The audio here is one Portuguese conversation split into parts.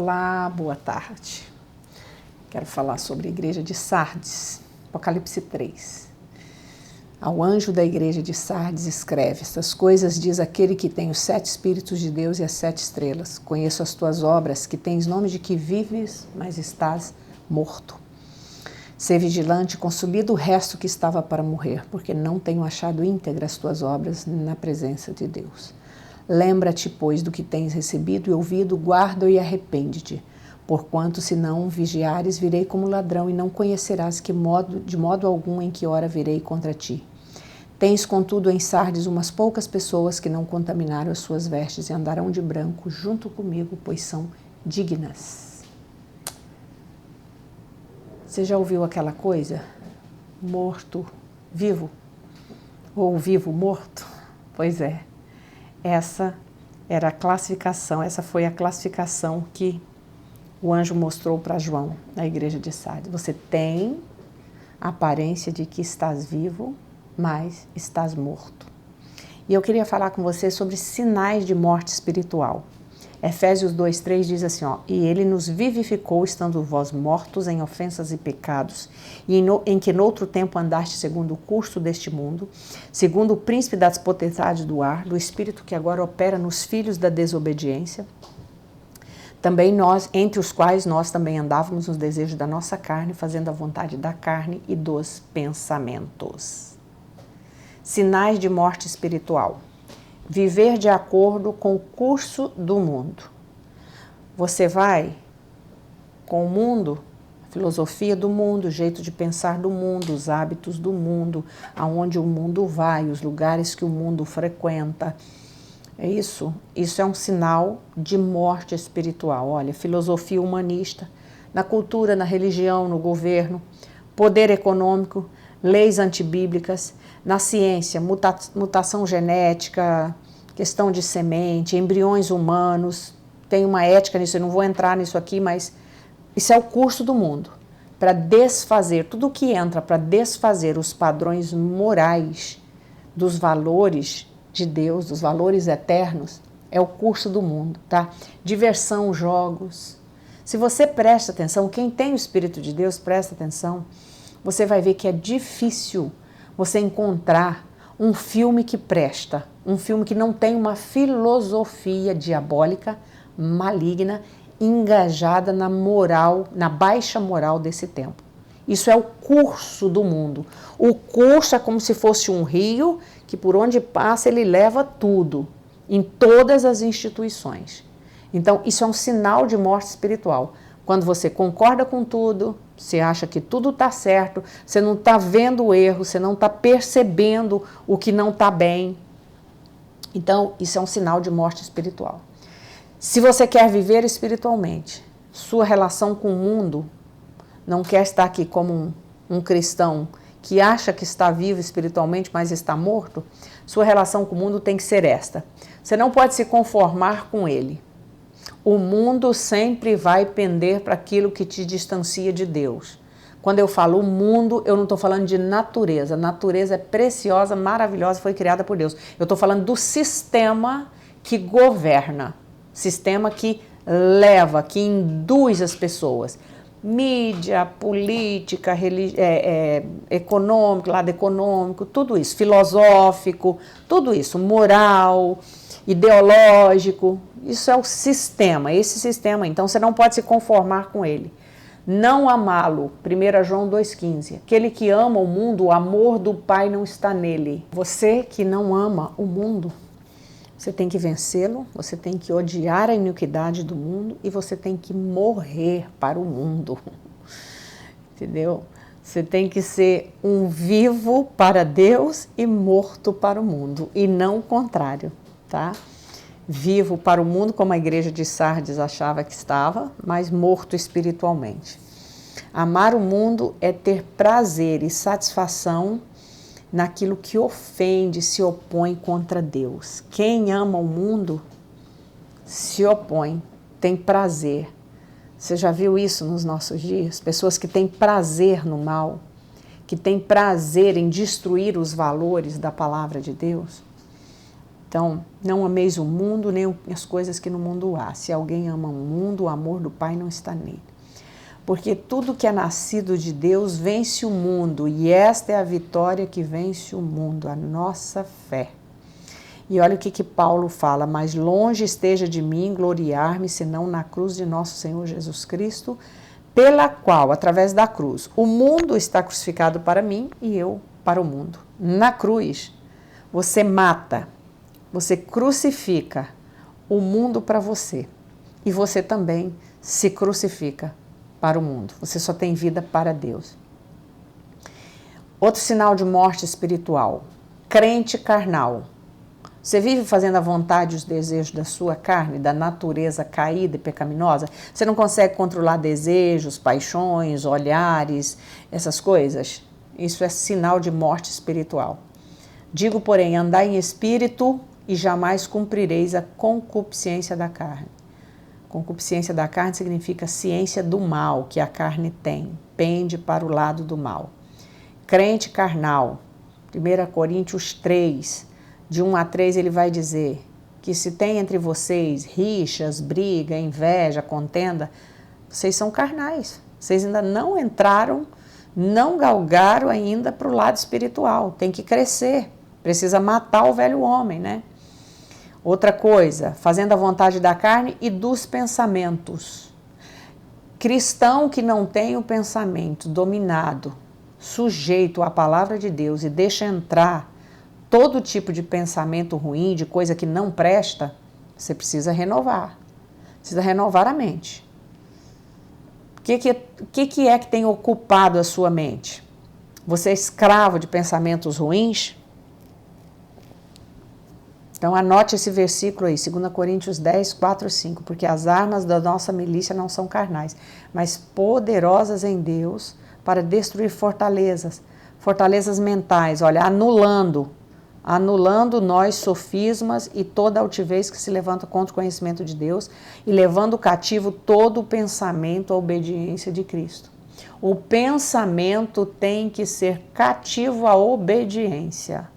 Olá, boa tarde. Quero falar sobre a igreja de Sardes, Apocalipse 3. Ao anjo da igreja de Sardes escreve: estas coisas diz aquele que tem os 7 Espíritos de Deus e as 7 estrelas. Conheço as tuas obras, que tens nome de que vives, mas estás morto. Sê vigilante, consumido o resto que estava para morrer, porque não tenho achado íntegras as tuas obras na presença de Deus. Lembra-te, pois, do que tens recebido e ouvido, guarda-o e arrepende-te. Porquanto, se não vigiares, virei como ladrão, e não conhecerás de modo algum em que hora virei contra ti. Tens, contudo, em Sardes umas poucas pessoas que não contaminaram as suas vestes e andarão de branco junto comigo, pois são dignas. Você já ouviu aquela coisa? Morto, vivo? Ou vivo, morto? Pois é. Essa era a classificação, essa foi a classificação que o anjo mostrou para João, na igreja de Sardes. Você tem a aparência de que estás vivo, mas estás morto. E eu queria falar com você sobre sinais de morte espiritual. Efésios 2:3 diz assim, e ele nos vivificou, estando vós mortos em ofensas e pecados, e em que noutro tempo andaste segundo o curso deste mundo, segundo o príncipe das potestades do ar, do espírito que agora opera nos filhos da desobediência, também nós, entre os quais nós também andávamos nos desejos da nossa carne, fazendo a vontade da carne e dos pensamentos. Sinais de morte espiritual. Viver de acordo com o curso do mundo. Você vai com o mundo, a filosofia do mundo, o jeito de pensar do mundo, os hábitos do mundo, aonde o mundo vai, os lugares que o mundo frequenta. É isso? Isso é um sinal de morte espiritual. Olha, filosofia humanista, na cultura, na religião, no governo, poder econômico, leis antibíblicas, na ciência, mutação genética, questão de semente, embriões humanos, tem uma ética nisso, eu não vou entrar nisso aqui, mas isso é o curso do mundo, para desfazer, tudo que entra para desfazer os padrões morais dos valores de Deus, dos valores eternos, é o curso do mundo, tá? Diversão, jogos. Se você presta atenção, quem tem o Espírito de Deus, presta atenção, você vai ver que é difícil você encontrar um filme que presta, um filme que não tem uma filosofia diabólica, maligna, engajada na moral, na baixa moral desse tempo. Isso é o curso do mundo. O curso é como se fosse um rio que por onde passa ele leva tudo, em todas as instituições. Então isso é um sinal de morte espiritual. Quando você concorda com tudo, você acha que tudo está certo, você não está vendo o erro, você não está percebendo o que não está bem. Então, isso é um sinal de morte espiritual. Se você quer viver espiritualmente, sua relação com o mundo, não quer estar aqui como um cristão que acha que está vivo espiritualmente, mas está morto, sua relação com o mundo tem que ser esta. Você não pode se conformar com ele. O mundo sempre vai pender para aquilo que te distancia de Deus. Quando eu falo mundo, eu não estou falando de natureza. A natureza é preciosa, maravilhosa, foi criada por Deus. Eu estou falando do sistema que governa, sistema que leva, que induz as pessoas. Mídia, política, econômico, lado econômico, tudo isso, filosófico, tudo isso, moral, ideológico, isso é o sistema, esse sistema, então você não pode se conformar com ele. Não amá-lo, 1 João 2,15, aquele que ama o mundo, o amor do Pai não está nele. Você que não ama o mundo, você tem que vencê-lo, você tem que odiar a iniquidade do mundo e você tem que morrer para o mundo, entendeu? Você tem que ser um vivo para Deus e morto para o mundo, e não o contrário, tá? Vivo para o mundo, como a igreja de Sardes achava que estava, mas morto espiritualmente. Amar o mundo é ter prazer e satisfação naquilo que ofende, se opõe contra Deus. Quem ama o mundo se opõe, tem prazer. Você já viu isso nos nossos dias? Pessoas que têm prazer no mal, que têm prazer em destruir os valores da palavra de Deus. Então, não ameis o mundo, nem as coisas que no mundo há. Se alguém ama o mundo, o amor do Pai não está nele. Porque tudo que é nascido de Deus vence o mundo, e esta é a vitória que vence o mundo, a nossa fé. E olha o que Paulo fala: mas longe esteja de mim gloriar-me, senão na cruz de nosso Senhor Jesus Cristo, pela qual, através da cruz, o mundo está crucificado para mim e eu para o mundo. Na cruz, você mata, você crucifica o mundo para você, e você também se crucifica para o mundo. Você só tem vida para Deus. Outro sinal de morte espiritual: crente carnal. Você vive fazendo a vontade e os desejos da sua carne, da natureza caída e pecaminosa? Você não consegue controlar desejos, paixões, olhares, essas coisas? Isso é sinal de morte espiritual. Digo, porém, andai em espírito e jamais cumprireis a concupiscência da carne. Concupiscência da carne significa ciência do mal que a carne tem, pende para o lado do mal. Crente carnal, 1 Coríntios 3, de 1 a 3, ele vai dizer que se tem entre vocês rixas, briga, inveja, contenda, vocês são carnais. Vocês ainda não entraram, não galgaram ainda para o lado espiritual. Tem que crescer, precisa matar o velho homem, né? Outra coisa, fazendo a vontade da carne e dos pensamentos. Cristão que não tem o pensamento dominado, sujeito à palavra de Deus e deixa entrar todo tipo de pensamento ruim, de coisa que não presta, você precisa renovar. Precisa renovar a mente. O que é que tem ocupado a sua mente? Você é escravo de pensamentos ruins? Então anote esse versículo aí, 2 Coríntios 10, 4 e 5, porque as armas da nossa milícia não são carnais, mas poderosas em Deus para destruir fortalezas mentais, olha, anulando nós sofismas e toda altivez que se levanta contra o conhecimento de Deus e levando cativo todo o pensamento à obediência de Cristo. O pensamento tem que ser cativo à obediência.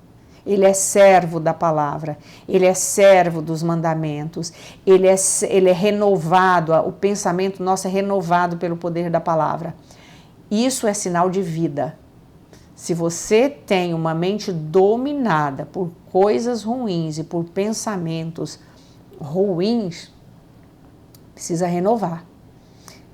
Ele é servo da palavra, ele é servo dos mandamentos, ele é renovado, o pensamento nosso é renovado pelo poder da palavra. Isso é sinal de vida. Se você tem uma mente dominada por coisas ruins e por pensamentos ruins, precisa renovar.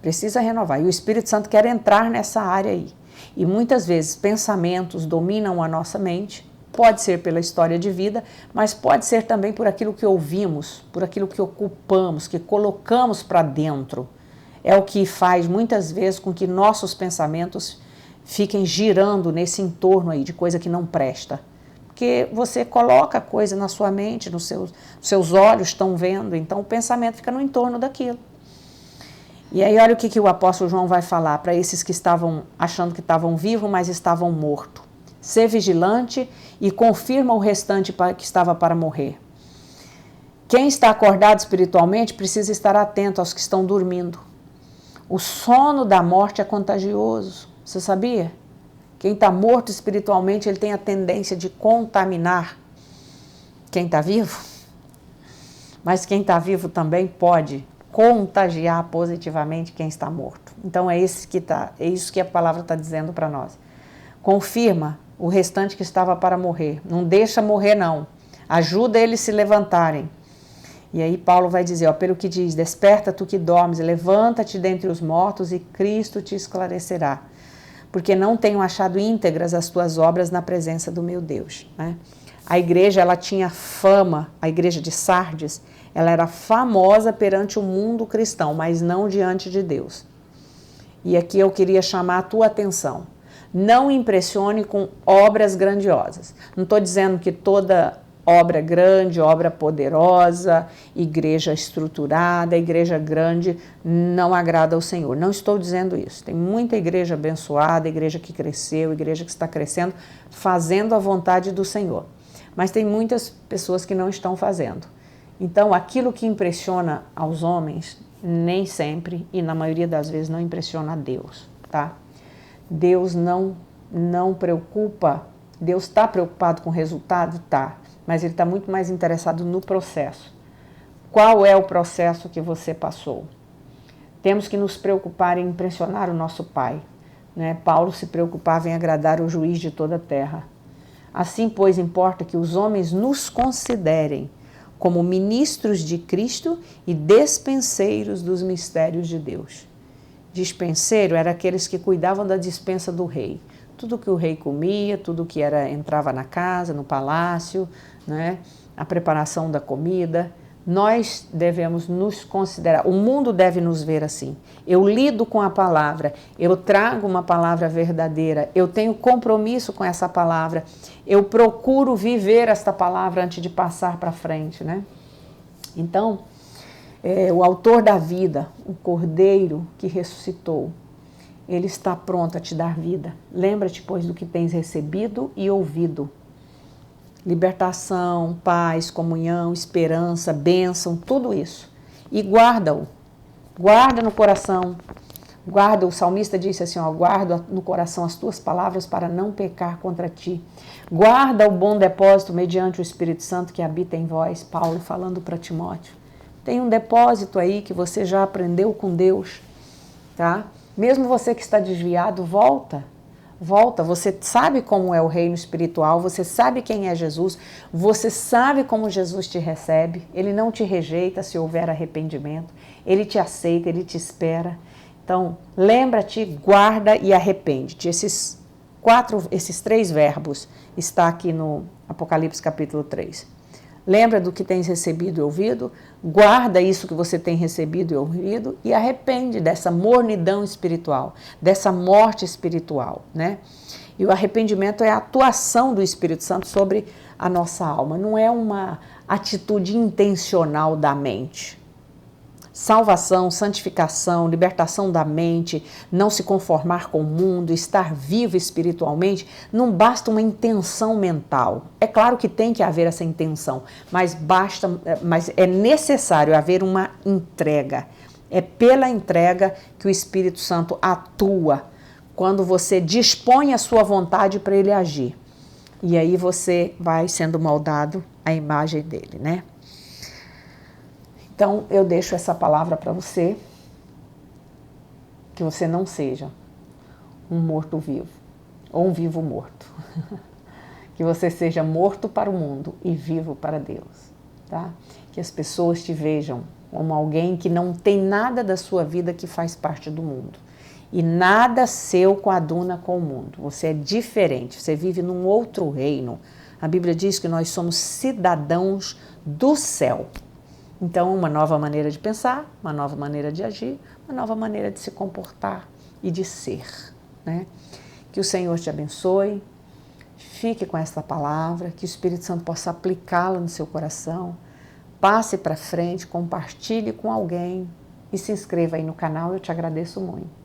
Precisa renovar. E o Espírito Santo quer entrar nessa área aí. E muitas vezes pensamentos dominam a nossa mente. Pode ser pela história de vida, mas pode ser também por aquilo que ouvimos, por aquilo que ocupamos, que colocamos para dentro. É o que faz muitas vezes com que nossos pensamentos fiquem girando nesse entorno aí de coisa que não presta. Porque você coloca coisa na sua mente, seus olhos estão vendo, então o pensamento fica no entorno daquilo. E aí olha o que o apóstolo João vai falar para esses que estavam achando que estavam vivos, mas estavam mortos. Ser vigilante e confirma o restante que estava para morrer. Quem está acordado espiritualmente precisa estar atento aos que estão dormindo. O sono da morte é contagioso. Você sabia? Quem está morto espiritualmente, ele tem a tendência de contaminar quem está vivo. Mas quem está vivo também pode contagiar positivamente quem está morto. Então é isso que a palavra está dizendo para nós. Confirma o restante que estava para morrer. Não deixa morrer, não. Ajuda eles a se levantarem. E aí Paulo vai dizer, pelo que diz, desperta tu que dormes, levanta-te dentre os mortos e Cristo te esclarecerá. Porque não tenho achado íntegras as tuas obras na presença do meu Deus. Né? A igreja, ela tinha fama, a igreja de Sardes, ela era famosa perante o mundo cristão, mas não diante de Deus. E aqui eu queria chamar a tua atenção. Não impressione com obras grandiosas. Não estou dizendo que toda obra grande, obra poderosa, igreja estruturada, igreja grande não agrada ao Senhor. Não estou dizendo isso. Tem muita igreja abençoada, igreja que cresceu, igreja que está crescendo, fazendo a vontade do Senhor. Mas tem muitas pessoas que não estão fazendo. Então, aquilo que impressiona aos homens, nem sempre, e na maioria das vezes, não impressiona a Deus, tá? Deus não preocupa, Deus está preocupado com o resultado? Tá. mas Ele está muito mais interessado no processo. Qual é o processo que você passou? Temos que nos preocupar em impressionar o nosso Pai, né? Paulo se preocupava em agradar o juiz de toda a terra. Assim, pois, importa que os homens nos considerem como ministros de Cristo e despenseiros dos mistérios de Deus. Dispenseiro era aqueles que cuidavam da despensa do rei. Tudo que o rei comia, tudo que entrava na casa, no palácio, né? A preparação da comida. Nós devemos nos considerar, o mundo deve nos ver assim. Eu lido com a palavra, eu trago uma palavra verdadeira, eu tenho compromisso com essa palavra, eu procuro viver esta palavra antes de passar para frente, né? Então, o autor da vida, o Cordeiro que ressuscitou, ele está pronto a te dar vida. Lembra-te, pois, do que tens recebido e ouvido. Libertação, paz, comunhão, esperança, bênção, tudo isso. E guarda-o. Guarda no coração. Guarda, o salmista disse assim, ó, guarda no coração as tuas palavras para não pecar contra ti. Guarda o bom depósito mediante o Espírito Santo que habita em vós. Paulo falando para Timóteo. Tem um depósito aí que você já aprendeu com Deus, tá? Mesmo você que está desviado, volta. Volta, você sabe como é o reino espiritual, você sabe quem é Jesus, você sabe como Jesus te recebe, Ele não te rejeita se houver arrependimento, Ele te aceita, Ele te espera. Então, lembra-te, guarda e arrepende-te. Esses 3 verbos está aqui no Apocalipse capítulo 3. Lembra do que tens recebido e ouvido, guarda isso que você tem recebido e ouvido e arrepende dessa mornidão espiritual, dessa morte espiritual, né? E o arrependimento é a atuação do Espírito Santo sobre a nossa alma, não é uma atitude intencional da mente. Salvação, santificação, libertação da mente, não se conformar com o mundo, estar vivo espiritualmente, não basta uma intenção mental. É claro que tem que haver essa intenção, mas é necessário haver uma entrega. É pela entrega que o Espírito Santo atua, quando você dispõe a sua vontade para ele agir. E aí você vai sendo moldado à imagem dele, né? Então, eu deixo essa palavra para você, que você não seja um morto-vivo, ou um vivo morto. Que você seja morto para o mundo e vivo para Deus, tá? Que as pessoas te vejam como alguém que não tem nada da sua vida que faz parte do mundo. E nada seu coaduna com o mundo. Você é diferente, você vive num outro reino. A Bíblia diz que nós somos cidadãos do céu. Então, uma nova maneira de pensar, uma nova maneira de agir, uma nova maneira de se comportar e de ser, né? Que o Senhor te abençoe, fique com esta palavra, que o Espírito Santo possa aplicá-la no seu coração, passe para frente, compartilhe com alguém e se inscreva aí no canal, eu te agradeço muito.